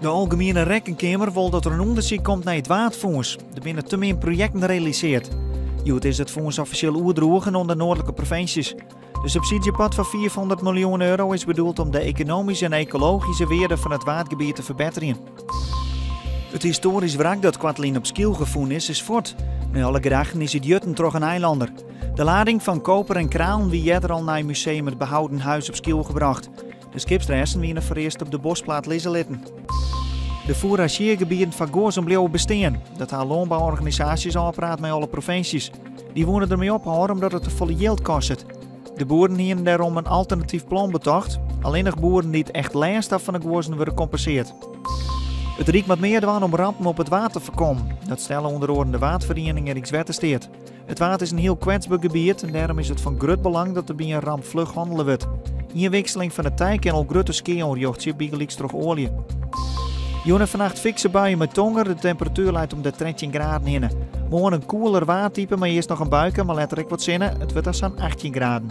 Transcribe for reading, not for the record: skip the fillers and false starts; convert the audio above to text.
De Algemene Rekenkamer wil dat er een onderzoek komt naar het waterfonds. Er binnen te meer projecten gerealiseerd. Joet is het fonds officieel oerdroegen onder noordelijke provincies. De subsidiepot van 400 miljoen euro is bedoeld om de economische en ecologische waarde van het watergebied te verbeteren. Het historisch wrak dat Kwartlien op Skiel gevonden is voort. Met alle gedachten is het jutten toch een eilander. De lading van koper en kraan wie eerder al naar het museum het behouden huis op Skiel gebracht. De skipsresten werden vereerst op de bosplaat Lizelitten. De fourageergebieden van Goorzen bleven bestaan. Dat haar landbouworganisaties al praat met alle provincies. Die wonen ermee ophouden omdat het te volle geld kost. De boeren hebben daarom een alternatief plan betocht. Alleen nog boeren die het echt last van de Goorzen worden gecompenseerd. Het riekt met meer dwaan om rampen op het water te voorkomen. Dat stellen onder andere de watervereniging Rijkswettersteert. Het water is een heel kwetsbaar gebied en daarom is het van groot belang dat er bij een ramp vlug handelen wordt. Inwisseling van de tijk en al grote skeeonjochtje bijgelijks terug olie. Jongen vannacht fikse buien met tonger, de temperatuur leidt om de 13 graden in. Morgen een koeler watertype, maar eerst nog een buiken, maar letterlijk wat zinnen, het wordt als aan 18 graden.